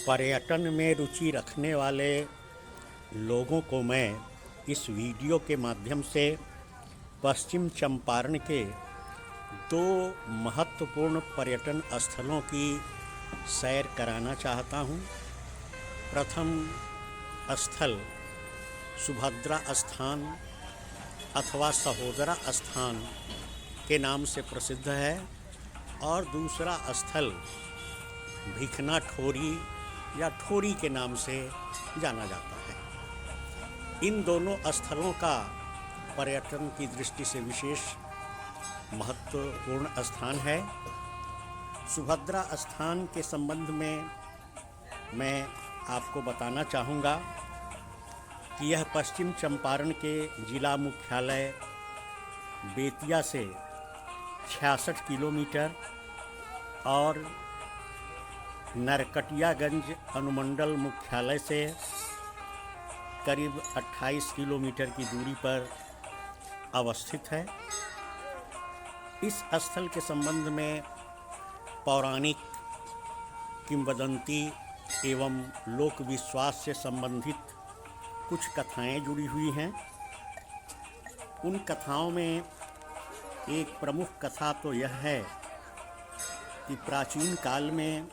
पर्यटन में रुचि रखने वाले लोगों को मैं इस वीडियो के माध्यम से पश्चिम चंपारण के दो महत्वपूर्ण पर्यटन स्थलों की सैर कराना चाहता हूं। प्रथम स्थल सुभद्रा स्थान अथवा सहोदरा स्थान के नाम से प्रसिद्ध है और दूसरा स्थल भिखना ठोरी या ठोरी के नाम से जाना जाता है। इन दोनों स्थलों का पर्यटन की दृष्टि से विशेष महत्वपूर्ण स्थान है। सुभद्रा स्थान के संबंध में मैं आपको बताना चाहूँगा कि यह पश्चिम चंपारण के जिला मुख्यालय बेतिया से 66 किलोमीटर और नरकटियागंज अनुमंडल मुख्यालय से करीब 28 किलोमीटर की दूरी पर अवस्थित है। इस स्थल के संबंध में पौराणिक किंवदंती एवं लोक विश्वास से संबंधित कुछ कथाएं जुड़ी हुई हैं। उन कथाओं में एक प्रमुख कथा तो यह है कि प्राचीन काल में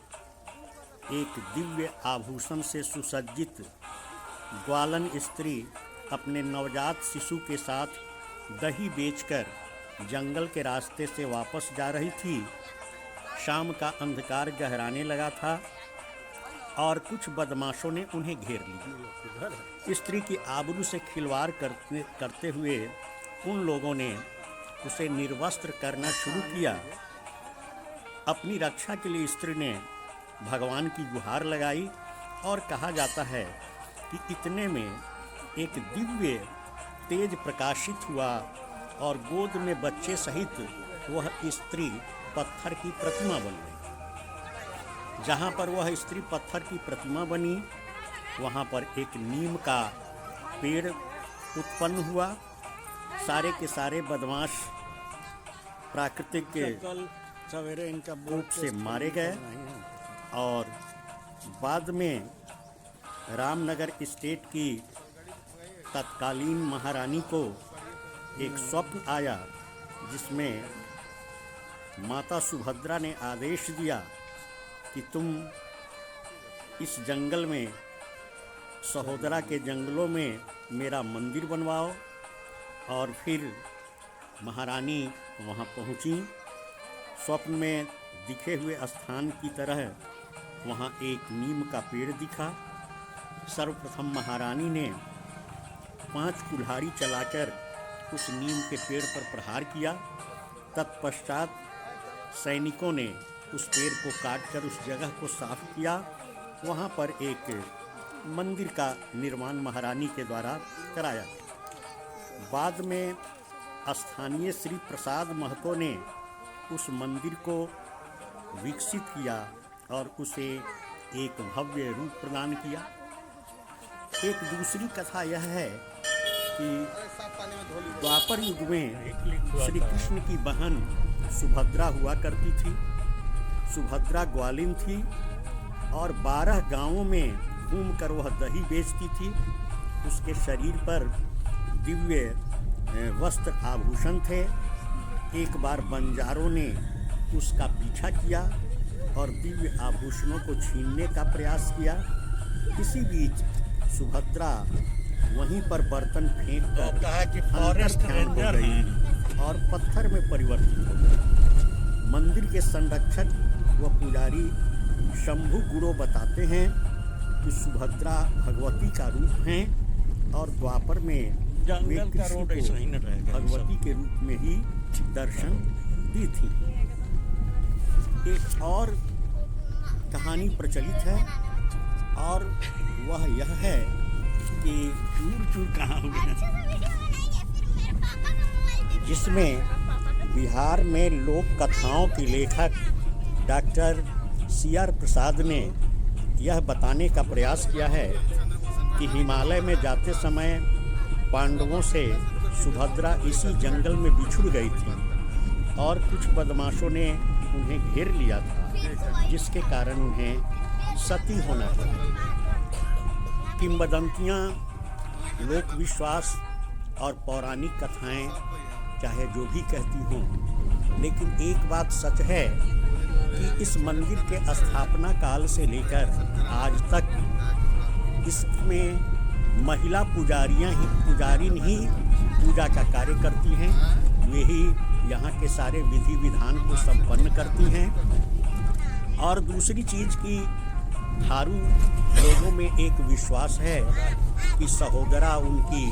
एक दिव्य आभूषण से सुसज्जित ग्वालन स्त्री अपने नवजात शिशु के साथ दही बेचकर जंगल के रास्ते से वापस जा रही थी। शाम का अंधकार गहराने लगा था और कुछ बदमाशों ने उन्हें घेर लिया। स्त्री की आबरू से खिलवाड़ करते हुए उन लोगों ने उसे निर्वस्त्र करना शुरू किया। अपनी रक्षा के लिए स्त्री ने भगवान की गुहार लगाई और कहा जाता है कि इतने में एक दिव्य तेज प्रकाशित हुआ और गोद में बच्चे सहित वह स्त्री पत्थर की प्रतिमा बन गई। जहाँ पर वह स्त्री पत्थर की प्रतिमा बनी वहाँ पर एक नीम का पेड़ उत्पन्न हुआ। सारे के सारे बदमाश प्राकृतिक के सवेरे इनका रूप से मारे गए और बाद में रामनगर स्टेट की तत्कालीन महारानी को एक स्वप्न आया जिसमें माता सुभद्रा ने आदेश दिया कि तुम इस जंगल में सहोदरा के जंगलों में मेरा मंदिर बनवाओ। और फिर महारानी वहाँ पहुँची। स्वप्न में दिखे हुए स्थान की तरह वहाँ एक नीम का पेड़ दिखा। सर्वप्रथम महारानी ने 5 कुल्हाड़ी चलाकर उस नीम के पेड़ पर प्रहार किया। तत्पश्चात सैनिकों ने उस पेड़ को काटकर उस जगह को साफ किया। वहाँ पर एक मंदिर का निर्माण महारानी के द्वारा कराया। बाद में स्थानीय श्री प्रसाद महतो ने उस मंदिर को विकसित किया और उसे एक भव्य रूप प्रदान किया। एक दूसरी कथा यह है कि द्वापर युग में श्री कृष्ण की बहन सुभद्रा हुआ करती थी। सुभद्रा ग्वालिन थी और 12 गांवों में घूमकर वह दही बेचती थी। उसके शरीर पर दिव्य वस्त्र आभूषण थे। एक बार बंजारों ने उसका पीछा किया और दिव्य आभूषणों को छीनने का प्रयास किया। इसी बीच सुभद्रा वहीं पर बर्तन फेंक कर फॉरेस्ट रेंजर हो गई और पत्थर में परिवर्तित हो गई। मंदिर के संरक्षक व पुजारी शंभु गुरु बताते हैं कि सुभद्रा भगवती का रूप हैं और द्वापर में वे कृष्ण को भगवती के रूप में ही दर्शन दी थी। एक और कहानी प्रचलित है और वह यह है कि चूर कहाँ हो गया, जिसमें बिहार में लोक कथाओं की लेखक डॉक्टर CR प्रसाद ने यह बताने का प्रयास किया है कि हिमालय में जाते समय पांडवों से सुभद्रा इसी जंगल में बिछुड़ गई थी और कुछ बदमाशों ने उन्हें घेर लिया था, जिसके कारण उन्हें सती होना चाहिए। किंवदंतियाँ, लोक विश्वास और पौराणिक कथाएं चाहे जो भी कहती हों, लेकिन एक बात सच है कि इस मंदिर के स्थापना काल से लेकर आज तक इसमें महिला पुजारिन ही पूजा का कार्य करती हैं। वे ही यहाँ के सारे विधि विधान को संपन्न करती हैं। और दूसरी चीज़ की थारू लोगों में एक विश्वास है कि सहोदरा उनकी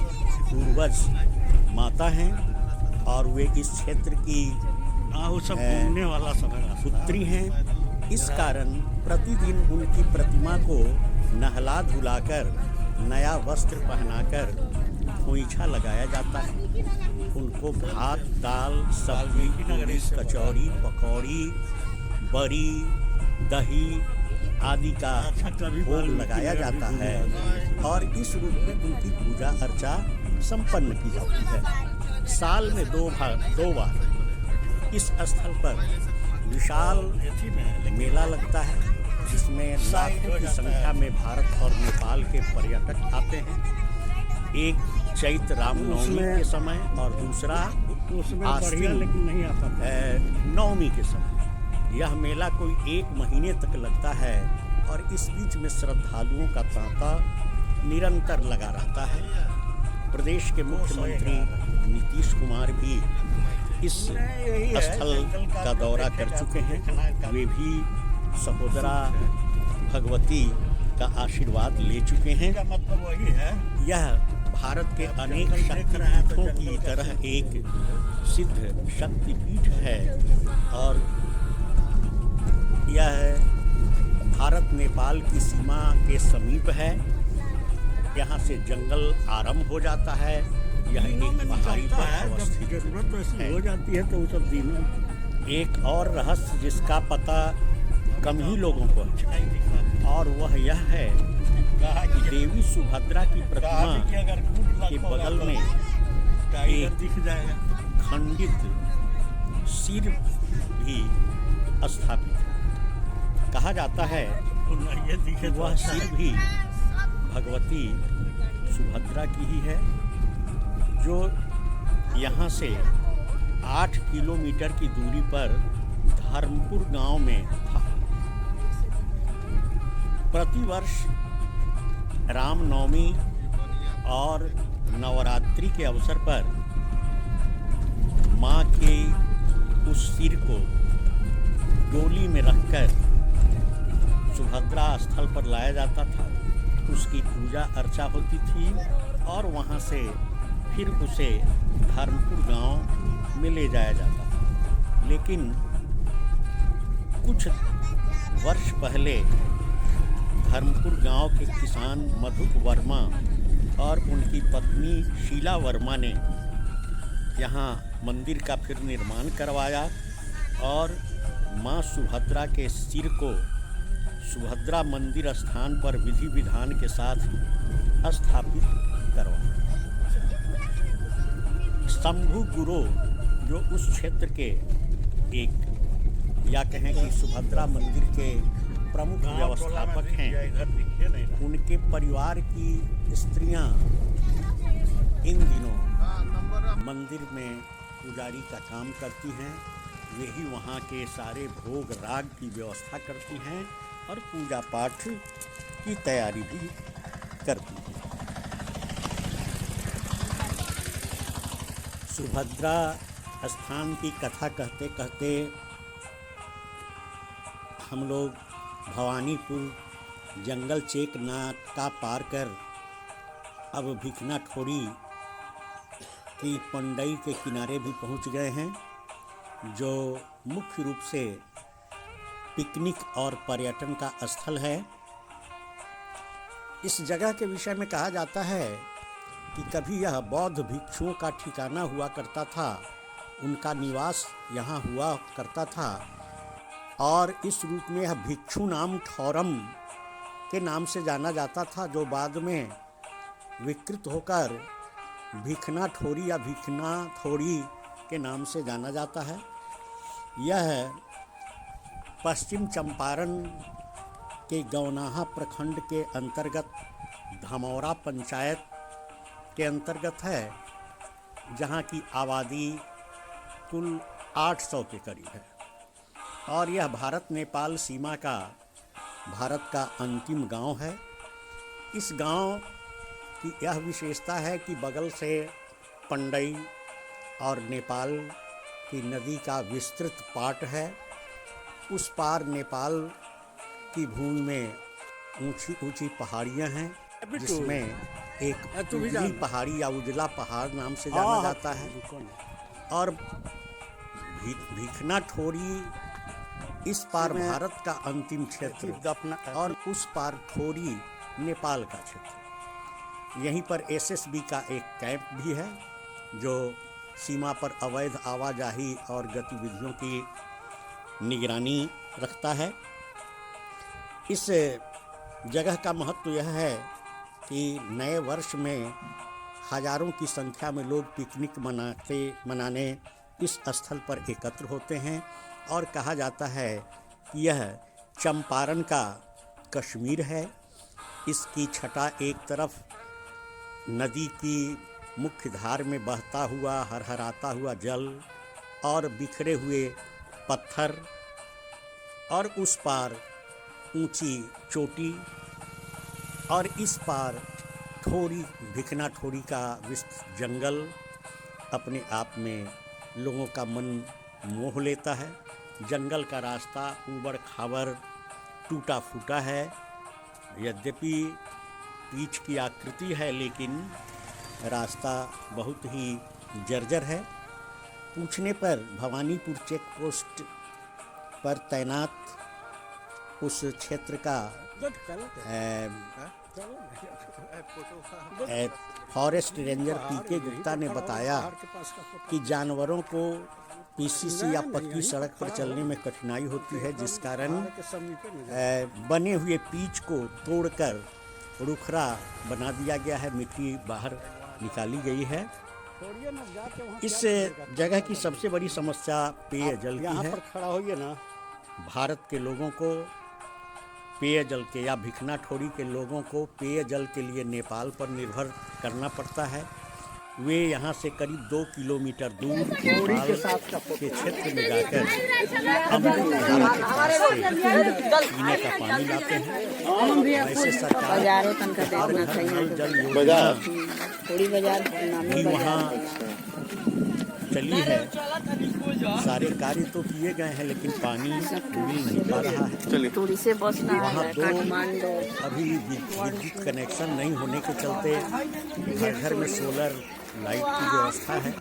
पूर्वज माता हैं और वे इस क्षेत्र की घूमने वाला पुत्री हैं। इस कारण प्रतिदिन उनकी प्रतिमा को नहला धुलाकर नया वस्त्र पहनाकर खोइछा लगाया जाता है। उनको भात, दाल, सब्जी, पूरी, कचौड़ी, पकौड़ी, बड़ी, दही आदि का भोग लगाया जाता है और इस रूप में उनकी पूजा अर्चा संपन्न की जाती है। साल में दो बार इस स्थल पर विशाल मेला लगता है, जिसमें लाखों की संख्या में भारत और नेपाल के पर्यटक आते हैं। एक चैत्र रामनवमी के समय और दूसरा आश्विन नवमी के समय। यह मेला कोई 1 महीने तक लगता है और इस बीच में श्रद्धालुओं का तांता निरंतर लगा रहता है। प्रदेश के मुख्यमंत्री नीतीश कुमार भी इस स्थल का दौरा कर चुके हैं। वे भी सहोदरा भगवती का आशीर्वाद ले चुके हैं। यह भारत के अनेक शक्तिपीठों की तरह एक सिद्ध शक्तिपीठ है और यह भारत नेपाल की सीमा के समीप है। यहाँ से जंगल आरंभ हो जाता है। यह एक पहाड़ी पर अवस्थित हो जाती है। तो उस सब दिनों एक और रहस्य जिसका पता कम ही लोगों को है और वह यह है कि देवी सुभद्रा की प्रतिमा के बगल में एक खंडित सिर भी स्थापित है। कहा जाता है कि वह सिर भी भगवती सुभद्रा की ही है, जो यहाँ से 8 किलोमीटर की दूरी पर धर्मपुर गांव में था। प्रतिवर्ष रामनवमी और नवरात्रि के अवसर पर माँ के उस सिर को डोली में रखकर सुभद्रा स्थल पर लाया जाता था। उसकी पूजा अर्चा होती थी और वहाँ से फिर उसे धर्मपुर गांव में ले जाया जाता था। लेकिन कुछ वर्ष पहले धर्मपुर गांव के किसान मधुक वर्मा और उनकी पत्नी शीला वर्मा ने यहाँ मंदिर का फिर निर्माण करवाया और माँ सुभद्रा के सिर को सुभद्रा मंदिर स्थान पर विधि विधान के साथ स्थापित करवाया। शंभु गुरु जो उस क्षेत्र के एक या कहें कि सुभद्रा मंदिर के प्रमुख व्यवस्थापक हैं, उनके परिवार की स्त्रियां इन दिनों मंदिर में पुजारी का काम करती हैं। वे ही वहाँ के सारे भोग राग की व्यवस्था करती हैं और पूजा पाठ की तैयारी भी करती हैं। सुभद्रा स्थान की कथा कहते कहते हम लोग भवानीपुर जंगल चेक नाका पार कर अब भिखना ठोड़ी की पंडई के किनारे भी पहुंच गए हैं, जो मुख्य रूप से पिकनिक और पर्यटन का स्थल है। इस जगह के विषय में कहा जाता है कि कभी यह बौद्ध भिक्षुओं का ठिकाना हुआ करता था। उनका निवास यहाँ हुआ करता था और इस रूप में यह भिक्षु नाम ठौरम के नाम से जाना जाता था, जो बाद में विकृत होकर भिखना ठोरी या भिखना थोड़ी के नाम से जाना जाता है। यह पश्चिम चंपारण के गौनाहा प्रखंड के अंतर्गत धमौरा पंचायत के अंतर्गत है, जहाँ की आबादी कुल 800 के करीब है और यह भारत नेपाल सीमा का भारत का अंतिम गांव है। इस गांव की यह विशेषता है कि बगल से पंडई और नेपाल की नदी का विस्तृत पाट है। उस पार नेपाल की भूमि में ऊंची ऊंची पहाड़ियां हैं, जिसमें एक उजली पहाड़ी या उजला पहाड़ नाम से जाना जाता है और भिखना ठोरी इस पार भारत का अंतिम क्षेत्र और उस पार ठोरी नेपाल का क्षेत्र। यहीं पर एसएसबी का एक कैंप भी है जो सीमा पर अवैध आवाजाही और गतिविधियों की निगरानी रखता है। इस जगह का महत्व यह है कि नए वर्ष में हजारों की संख्या में लोग पिकनिक मनाने इस स्थल पर एकत्र होते हैं और कहा जाता है कि यह चंपारण का कश्मीर है। इसकी छटा एक तरफ नदी की मुख्य धार में बहता हुआ हरहराता हुआ जल और बिखरे हुए पत्थर और उस पार ऊंची चोटी और इस पार ठोरी भिखना ठोरी का विस्तृत जंगल अपने आप में लोगों का मन मोह लेता है। जंगल का रास्ता ऊबड़ खाबड़ टूटा फूटा है, यद्यपि पीच की आकृति है लेकिन रास्ता बहुत ही जर्जर है। पूछने पर भवानीपुर चेक पोस्ट पर तैनात उस क्षेत्र का फॉरेस्ट रेंजर पीके गुप्ता ने बताया कि जानवरों को पीसीसी या पक्की सड़क पर चलने में कठिनाई होती है, जिस कारण बने हुए पीच को तोड़कर रुखरा बना दिया गया है, मिट्टी बाहर निकाली गई है। इस जगह की सबसे बड़ी समस्या पेयजल की है। खड़ा होइए ना, भारत के लोगों को पेयजल के या भिखना ठोरी के लोगों को पेयजल के लिए नेपाल पर निर्भर करना पड़ता है। वे यहाँ से करीब 2 किलोमीटर दूर नेपाल के क्षेत्र में जाकर पीने का पानी लाते हैं। वैसे सरकार जल योजना भी वहाँ चली है। सारे कार्य तो किए गए हैं लेकिन पानी मिल नहीं पा रहा है। वहाँ 2 अभी विद्युत कनेक्शन नहीं होने के चलते घर घर में सोलर लाइट की व्यवस्था है।